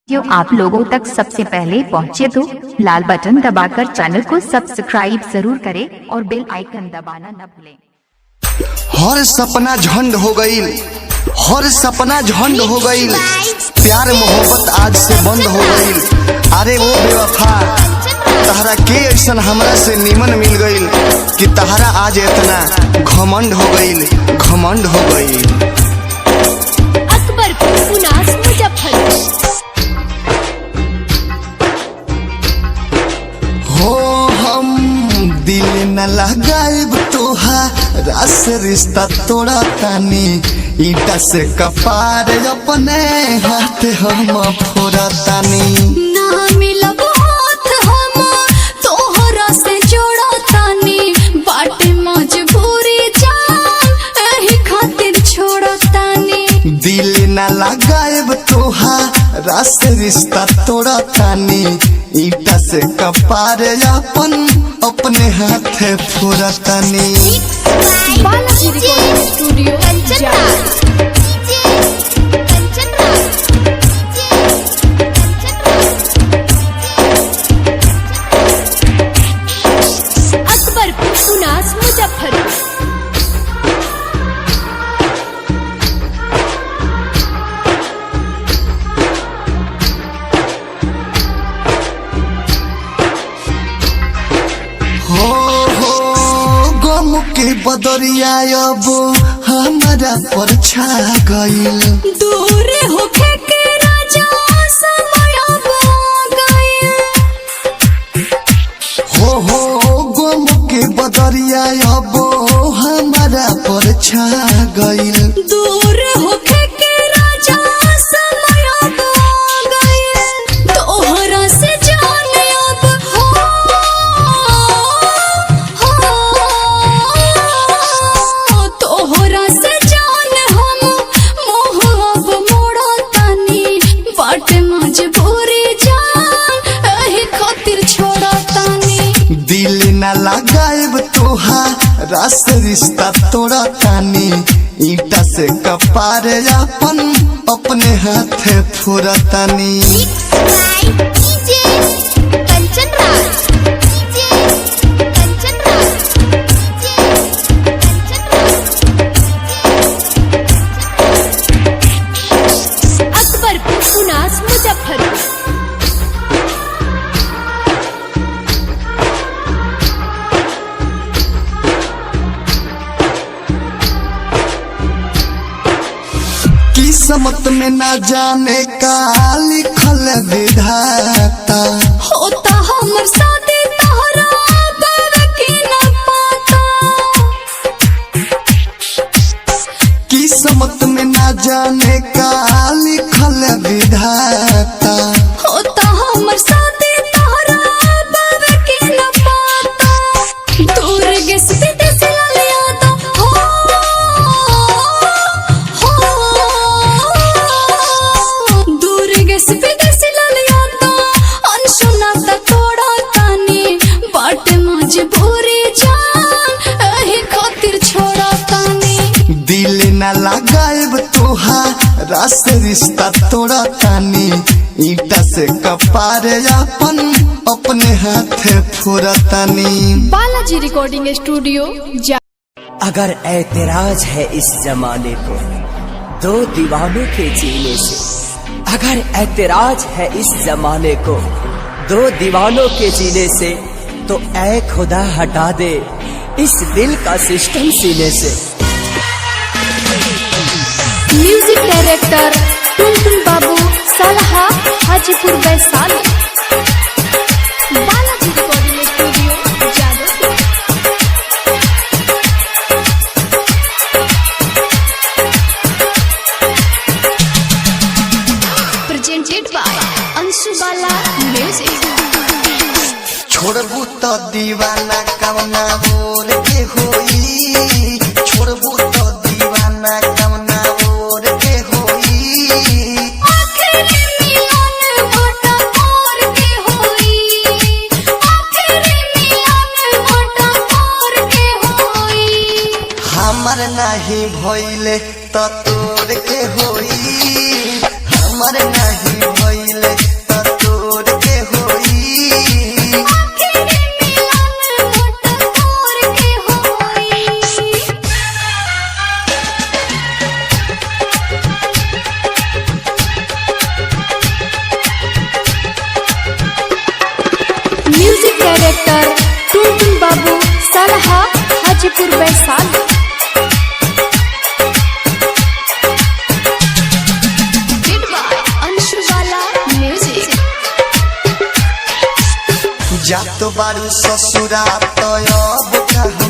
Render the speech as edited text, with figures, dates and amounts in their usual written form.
जो आप लोगों तक सबसे पहले पहुंचे तो लाल बटन दबाकर चैनल को सब्सक्राइब जरूर करें और बेल आइकन दबाना न भूलें। हर सपना झंड हो गई, हर सपना झंड हो गई, प्यार मोहब्बत आज से बंद हो गई। अरे वो बेवफा तहरा के ऐसा हमरा से निमन मिल गई कि तहरा आज इतना घमंड हो गई, घमंड हो गई। अकबरपुर पुनास मुजफ्फरपुर। हो हम दिल न लगाइब तोहारा से रिश्ता तोड़ा तानी, ईटा से कपार अपने हाथ हम फोड़ा तानी। ना मिलब हाथ हम तोहरा से जोड़ा तानी, बाटे मजबूरी जान एही खातिर छोड़ा तानी। दिल न लगाइब तोहारा से रिश्ता तोड़ा तानी, ईटा से कपार अपन अपने हाथ फोड़ा तानी। Balaji recording studio Akbarpur Punas Muzaffarpur. के बदरिया अब हमारा पर छा गईल, दूर होके के राजा समय अब गईल। हो गम के बदरिया अब हमारा पर छा गईल, दूर होके के राजा समय अब गईल। तोहरा से जाने अब तोहरा से जान हम मोह अब मोड़ा तानी, बाटे मजबूरी जान एही खातिर छोड़ा तानी। दिल न लगाइब तोहारा से रिश्ता तोड़ा तानी, ईटा से कपार अपन अपने हाथ फोड़ा तानी। अकबरपुर पुनास मुजफ्फरपुर। किस्मत में न जाने का लिखल विधाता, होता हमर शादी तोहरा बाबा के न पाता। किस्मत में न जाने का लिखल विधाता, होता हमर शादी तोहरा बाबा के न पाता। दूर गेस विदेश लिया तो दूर गेस विदेश लिया तो अनसुना त तोड़ा तानी, बाटे मजबूरी जान एही खातिर छोड़ा तानी। दिल न लगाइब तोहारा से रिश्ता तोड़ा तानी, ईटा से कपार अपन अपने हाथ फोड़ा तानी। Balaji recording studio. अगर ऐतराज है इस जमाने को दो दीवानों के जीने से, अगर ऐतराज है इस जमाने को दो दीवानों के जीने से, तो ऐ खुदा हटा दे इस दिल का सिस्टम सीने से। Music director Tuntun Babu Salha Hajipur Vaishali. Balaji recording studio Jadavpur. Presented by Anshu Bala music. छोड़बू तो दीवाना कवना बोल के होई, छोड़बू तो दीवाना कवना बोल के होई। आखिरी मिलन मोटा मोर के होई, आखिरी मिलन मोटा मोर के होई। हमर नहीं भइले तो तोर के होई, हमर नहीं भइले बलहा हाजीपुर वैशाली। जातो बारू ससुरा तो अब कहाँ